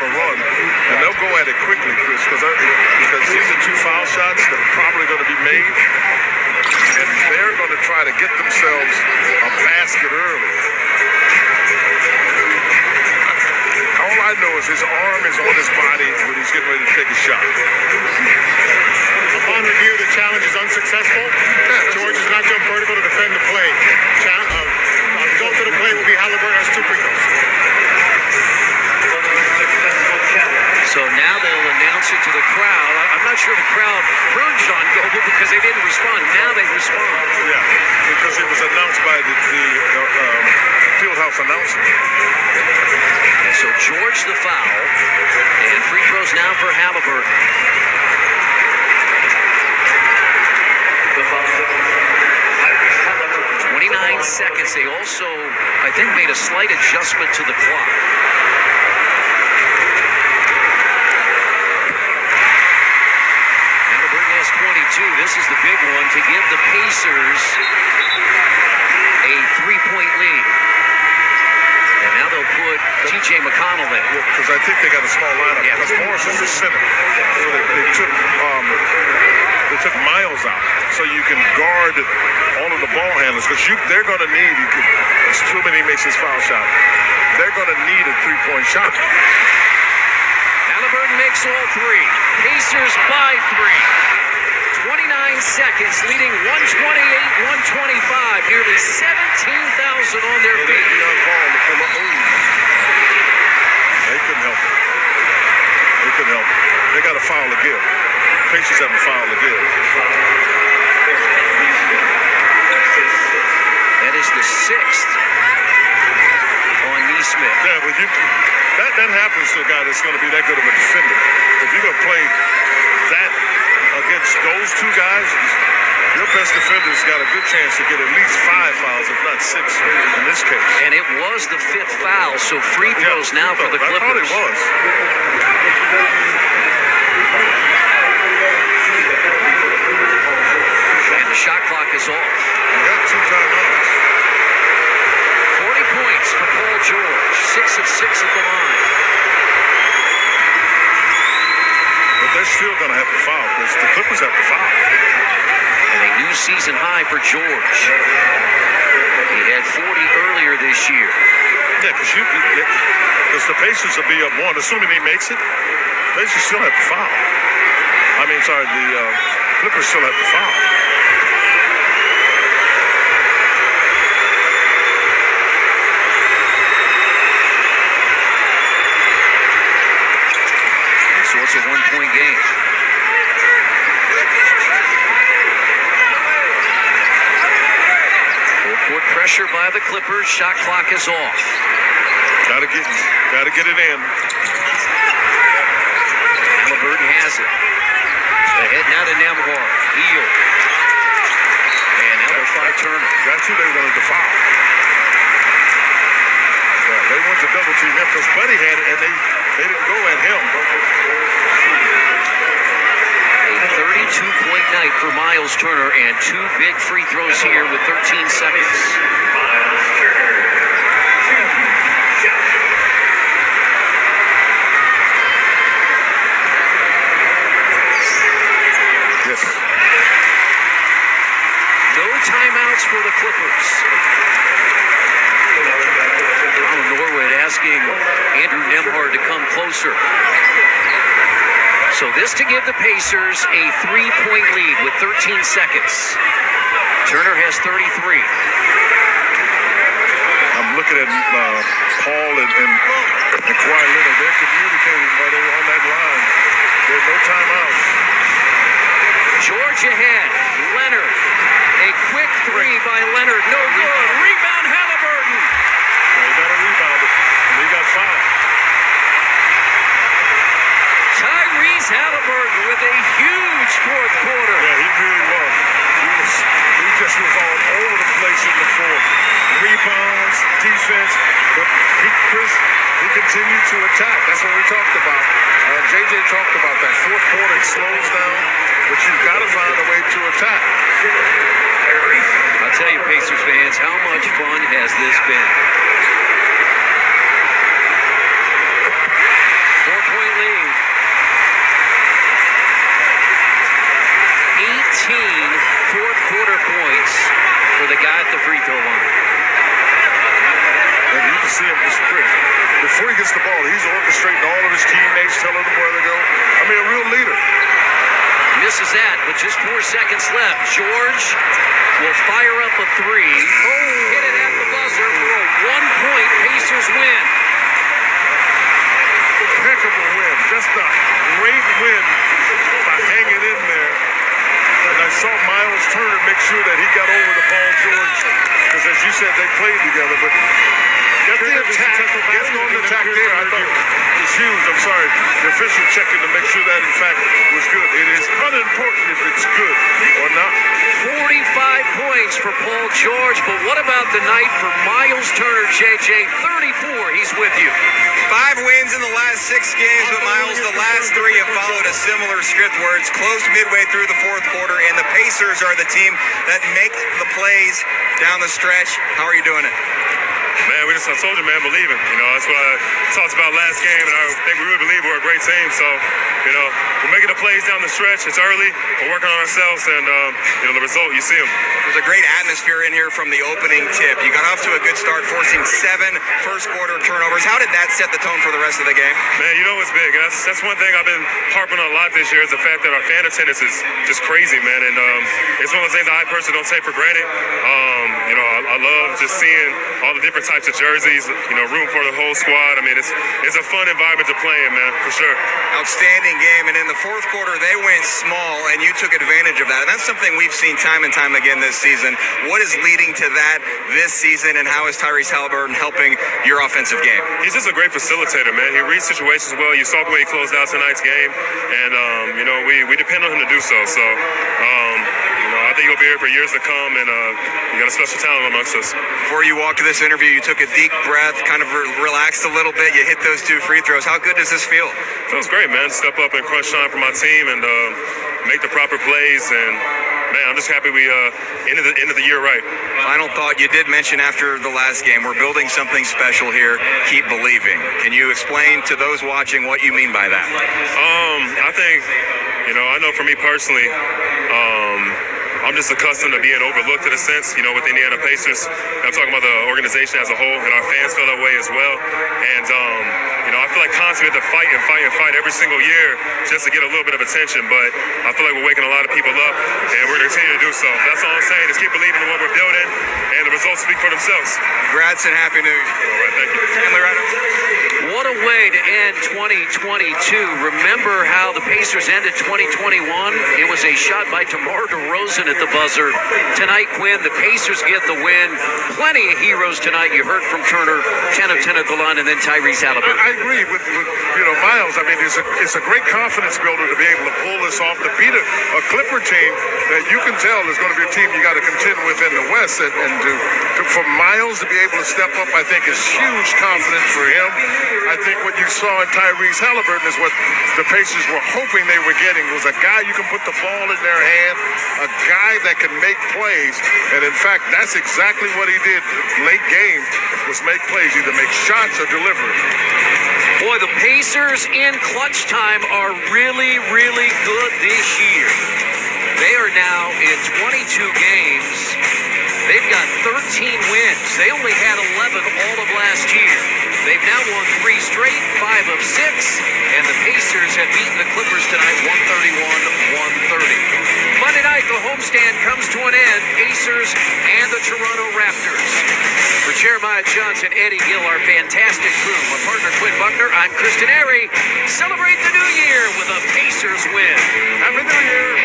a run, and they'll go at it quickly, Chris, because these are 2 foul shots that are probably going to be made, and they're going to try to get themselves a basket early. All I know is his arm is on his body when he's getting ready to take a shot. Upon review, the challenge is unsuccessful. George has not jumped vertical to defend the play. Result of the play will be Halliburton has 2 free throws. So now they'll announce it to the crowd. I'm not sure the crowd heard John Goble because they didn't respond. Now they respond. Yeah, because it was announced by the fieldhouse announcer. And so George the foul, and free throws now for Halliburton. 29 seconds. They also, I think, made a slight adjustment to the clock. Halliburton has 22. This is the big one to give the Pacers a 3-point lead. And now they'll put T.J. McConnell in. Because I think they got a small lineup. Because Morris is the center. So they took Miles out. So you can guard all of the ball handlers. Because they're going to need, assuming he makes his foul shot, they're going to need a 3-point shot. Halliburton makes all 3. Pacers by 3. 29 seconds, leading 128-125. Nearly 17,000 on their feet. They couldn't help it. They couldn't help it. They got a foul to give. Pacers have a foul to give. That is the 6th on Neesmith. Yeah, but that happens to a guy that's going to be that good of a defender. If you're going to play that against those 2 guys, your best defender's got a good chance to get at least 5 fouls, if not 6 in this case. And it was the 5th foul, so free throws now for the Clippers. I thought it was. And the shot clock is off. We got 2 timeouts. 40 points for Paul George, 6 of 6 at the line. But they're still going to have to foul, because the Clippers have to foul. And a new season high for George. He had 40 earlier this year. Yeah, because the Pacers will be up 1, assuming he makes it. Pacers still have to foul. The Clippers still have to foul. And so it's a 1-point game. Full-court pressure by the Clippers. Shot clock is off. Gotta get it in. Halliburton has it. Ahead now to Nembhard. Heel. And now they'll fight Turner. That's who they wanted to foul. Yeah, they wanted to double team him because Buddy had it, and they didn't go at him. A 32-point night for Miles Turner, and 2 big free throws here with 13 seconds. Yes. No timeouts for the Clippers. Alan Norwood asking Andrew Nembhard to come closer. So this to give the Pacers a 3-point lead with 13 seconds. Turner has 33. I'm looking at Paul and Kawhi Leonard. They're communicating while they're on that line. There's no timeouts. George ahead. Leonard. A quick 3 by Leonard. No good. Rebound Halliburton. Yeah, he got a rebound, and he got fouled. Tyrese Halliburton with a huge 4th quarter. Yeah, he really was. He just was all over the place in the 4th. Rebounds, defense, but he continued to attack. That's what we talked about. JJ talked about that. 4th quarter, it slows down, but you've got to find a way to attack. I'll tell you, Pacers fans, how much fun has this been? 4 see him before he gets the ball, he's orchestrating all of his teammates, telling them where to go. I mean, a real leader. Misses that with just 4 seconds left. George will fire up a three. Hit it at the buzzer for a 1-point Pacers win. Impeccable win. Just a great win by hanging in there. And I saw Miles Turner make sure that he got over to Paul George. Because as you said, they played together. But get the attack, getting on the attack there, I thought it was huge. I'm sorry. The official checking to make sure that, in fact, was good. It is unimportant if it's good or not. 45 points for Paul George, but what about the night for Miles Turner, JJ? 34, he's with you. 5 wins in the last 6 games, but Miles, the last 3 have followed a similar script where it's close midway through the 4th quarter, and the Pacers are the team that make the plays down the stretch. How are you doing it? Man, I told you, man, believe it. You know, that's what I talked about last game, and I think we really believe we're a great team. So, you know, we're making the plays down the stretch. It's early. We're working on ourselves, and, you know, the result, you see them. There's a great atmosphere in here from the opening tip. You got off to a good start, forcing 7 first-quarter turnovers. How did that set the tone for the rest of the game? Man, you know it's big. That's one thing I've been harping on a lot this year is the fact that our fan attendance is just crazy, man. And it's one of those things I personally don't take for granted. You know, I love just seeing all the different types of jerseys, you know, room for the whole squad. I mean, it's a fun environment to play in, man, for sure. Outstanding game. And in the 4th quarter, they went small, and you took advantage of that. And that's something we've seen time and time again this season. What is leading to that this season, and how is Tyrese Halliburton helping your offensive game? He's just a great facilitator, man. He reads situations well. You saw the way he closed out tonight's game, and, you know, we depend on him to do so. So, you know, I think he'll be here for years to come, and you got a special talent amongst us. Before you walked to this interview, you took a deep breath, kind of relaxed a little bit. You hit those 2 free throws. How good does this feel? Feels great, man. Step up and crunch time for my team and make the proper plays. And, man, I'm just happy we ended the year right. Final thought, you did mention after the last game, we're building something special here. Keep believing. Can you explain to those watching what you mean by that? I think, you know, I know for me personally, I'm just accustomed to being overlooked in a sense, you know, with the Indiana Pacers. I'm talking about the organization as a whole, and our fans feel that way as well. And, you know, I feel like constantly we have to fight every single year just to get a little bit of attention. But I feel like we're waking a lot of people up, and we're going to continue to do so. That's all I'm saying, is keep believing in what we're building, and the results speak for themselves. Congrats and Happy New Year. All right, thank you. Stanley, right up. What a way to end 2022. Remember how the Pacers ended 2021? It was a shot by DeMar DeRozan at the buzzer. Tonight, Quinn, the Pacers get the win. Plenty of heroes tonight. You heard from Turner, 10 of 10 at the line, and then Tyrese Halliburton. I agree with you know, Miles. I mean, it's a great confidence builder to be able to pull this off, to beat a Clipper team that you can tell is going to be a team you got to contend with in the West. And for Miles to be able to step up, I think is huge confidence for him. I think what you saw in Tyrese Halliburton is what the Pacers were hoping they were getting, was a guy you can put the ball in their hand, a guy that can make plays. And in fact, that's exactly what he did late game, was make plays, either make shots or deliver. Boy, the Pacers in clutch time are really, really good this year. They are now in 22 games. They've got 13 wins. They only had 11 all of last year. They've now won 3 straight, 5 of 6, and the Pacers have beaten the Clippers tonight 131-130. Monday night, the homestand comes to an end. Pacers and the Toronto Raptors. For Jeremiah Johnson, Eddie Gill, our fantastic crew, my partner Quinn Buckner, I'm Kristen Airy. Celebrate the new year with a Pacers win. Happy New Year!